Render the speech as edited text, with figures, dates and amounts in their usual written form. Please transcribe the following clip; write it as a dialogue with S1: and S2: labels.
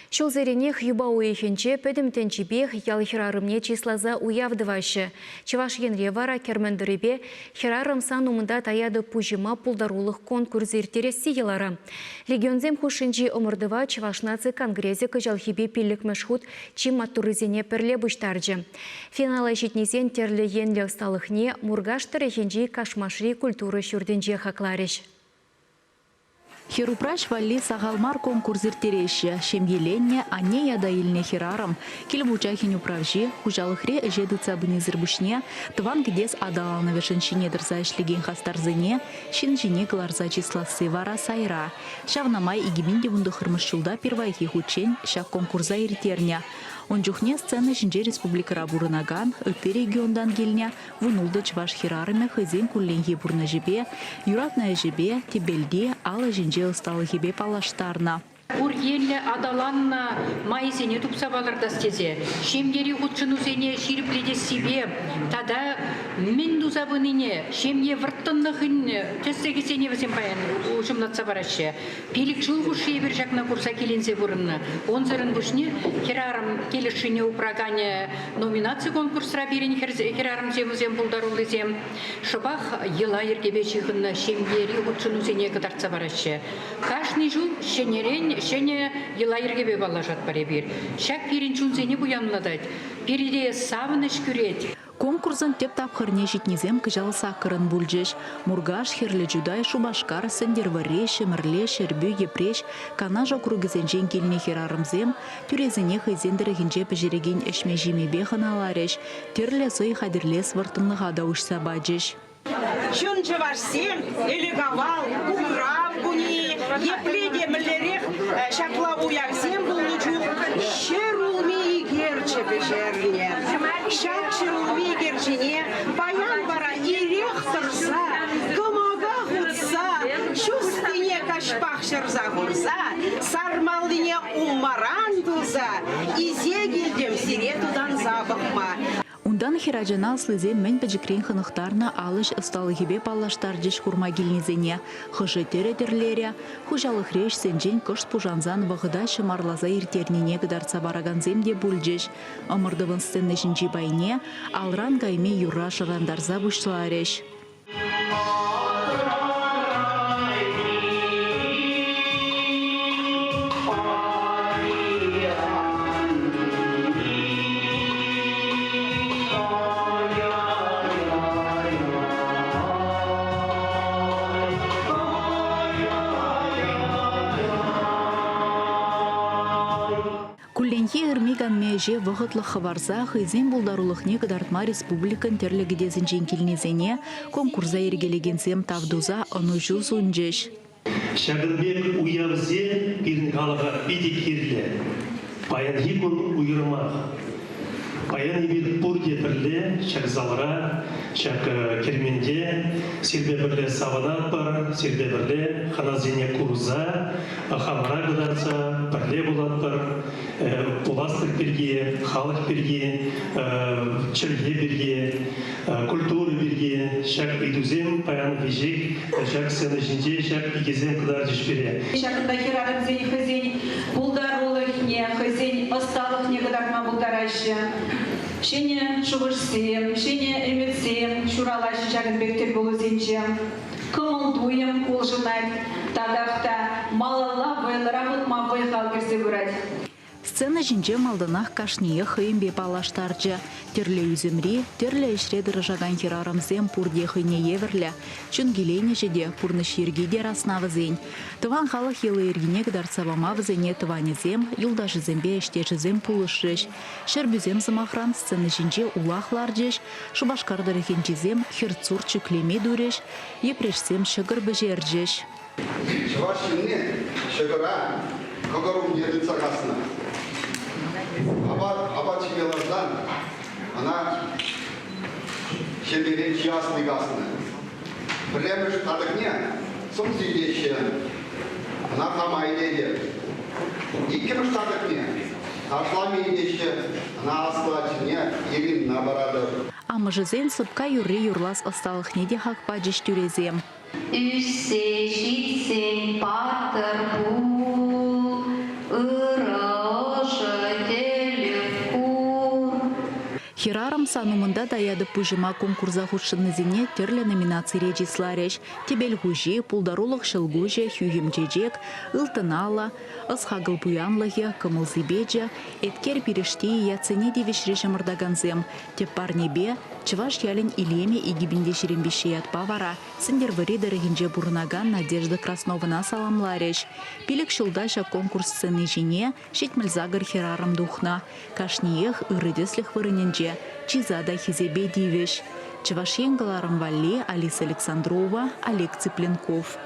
S1: Шулзеренех юба уехенче пөдімтенчебех ял хирарымне числаза уявдывашы. Чеваш енре вара кермендіребе хирарым сан умында таяды пужима пулдарулық конкурс иртересі елара. Легионзем хушинчи омырдыва Чевашнацы конгрезе кыжалхибе пиллік мәшхут чиматтурызене пірле бұштаржы. Финала жетнезен терлі енлі ұсталықне мургаштыры хенжи кашмашри культуры шүрденже хақларыш.
S2: Херупраш валли сағалмар конкурсыр тереші, шемгеленне анне яда илне херарым. Келбучахин управжи, хужалықре жеді цабынезір бүшне, тыван гдес адаланы вешеншіне дырза ішлеген хастарзыне, шинжіне кыларза числасы вара сайра. Шавнамай игімінде вунды хырмышчылда первайхи хучен, шақ конкурса иртерне. Онжухне сцена жинже республикара бурынаган, өтті региондан келіне, вунулды чваш херарыме хызен күлленге бурны жібе, юратна жібе, тебелде, алы жинже ысталы хебе палаштарна.
S3: Ур елі адаланна майзене тупсабаларда стезе. Шемгери ғутшыну зене ширипледе себе. Тада мен дузабыныне, шемге вырттыннығын тестегі сене візен баян ұшымнатса барашы. Пелік жылғы шебір жақна курса келензе бұрынны. Онзырын бұшне херарым келішіне упрагане номинация конкурсыра берін херарым земізен бұлдарулы зем. Шыбақ ела ергебе жиғынна шемгери ғутшыну зене кыдарца барашы. Кашны жыл шене ела ергебе бала жатпаре бер. Шак перенчун зене буянладать. Переде савыныш күрет.
S2: Конкурсын теп тапқырне жетнезем кыжалы сақырын бүлжеш. Мургаш, херлі жудай, шубашкар, сендерваре, шемірле, шербю, епреш, канажа күргізенжен келіне херарымзем, түрезіне хызендірі хинже піжереген әшме жемебе қаналареш, терлі зой хадірле свартынлыға дауышса баджеш.
S4: Шын жывашсем, элеговал, кумрав, куни, епледе мілерек, шақла уявсем бұлны жүк, шерулми герче бешерне. Шақ шерулми герчене, баян бара ирек тұрса, кымага ғытса, шустыне кашпақ шырза ғырса, сармалдыне умаран тұлса, изе келдем сиретудан забықма.
S2: Ундан хирajana слызе мен пәжікрен хынықтарына алыш ысталы хебе паллаштар жеш курма келнезене. Хыжы теретерлере, хужалық реш сенжен кышт пужанзан вағыда шымарлаза иртернене гыдарца бараганземде бүлжеш. Амырдывын сценны жінжі байне, алран гайме юра шырандарза бұшлареш. Күлленхе ырмиган меже вғытлық хабарза хызен бұлдарулықне кыдартма республикан терлігі дезінжен келнезене конкурса ергелегенсем тавдуза ұнужу сұнжеш.
S5: Шагынбек уявзе бірін қалыға беде керлі. Баян хикун уйырмақ. Баян ебет бұрде бірлі, шак залыра, шак керменде, сербе бірлі саванат бар, сербе бірлі ханазене курза, хамара гыдарца, бірлі болат бар, пуластық бірге, халық бірге, чірге бірге, культуры бірге, шак идузем, баян вежек, шак сені жінде, шак игезем кыдар жешпере.
S6: Шакында херарым зені хызен, бұлдарулықне, хызен осталықне кыдарма бұлдарашы. Шене шуғышсем, шене әметсем, шуралашы Шагынбектер болу зенчем. Кымылдуем олжынайт, тадақта малалла вайлыра бұтма вайхал керсе бұрад.
S2: Сцена жинже малдынақ кашние хыйымбе палаштаржы. Терлі үзімри, терлі ішре дырыжаган херарымзем пурде хыйне еверлі. Чын гелейне жеде пурны ширгеде раснавы зен. Тыван халық елы ергене гдарцавама вызене тыванезем, юлдажы зембе іштежізем пулышыш. Шербюзем замахран сцена жинже улахларжеш, шубашкардыры хенчезем херцур чүклеме дуреш, епрешсем шығыр бежержеш.
S7: Швашинне шығыра, қағырым едіца қасына. Аба чемелардан ана шеберен чиясны қасына. Біреміш тадықне, сұм зүйдеші, ана қамайледе. Иккіміш тадықне, ташлам едеші, ана асылачыне елін набарады.
S2: Амыжызен сыпка юрри юрлас ысталық неде хақпа жеш түрезем.
S8: Үссе, шитсен, батыр бұл, ұрау.
S2: Хирарам санумында даяды пужима конкурса худшынызине терлі номинации режислареш. Тебел хужи, пулдарулық шылгуже, хюгемчежек, ылтынала, ысхагыл буянлығы, кымылзибеджа, эткер перешти яцене девиш режимырдаганзем. Теп парнебе, чываш ялин илеме игибинде шерембешеят павара, сендервари дырыгинже бурнаган Надежда Краснована саламлареш. Пилік шылдаша конкурс сцены жине, шетмілзагыр хирарам духна. Кашниех ырыдеслих вырыненже, чизада хизебе дивеш. Чываш еңгаларым Валли, Алиса Александрова, Олег Цыпленков.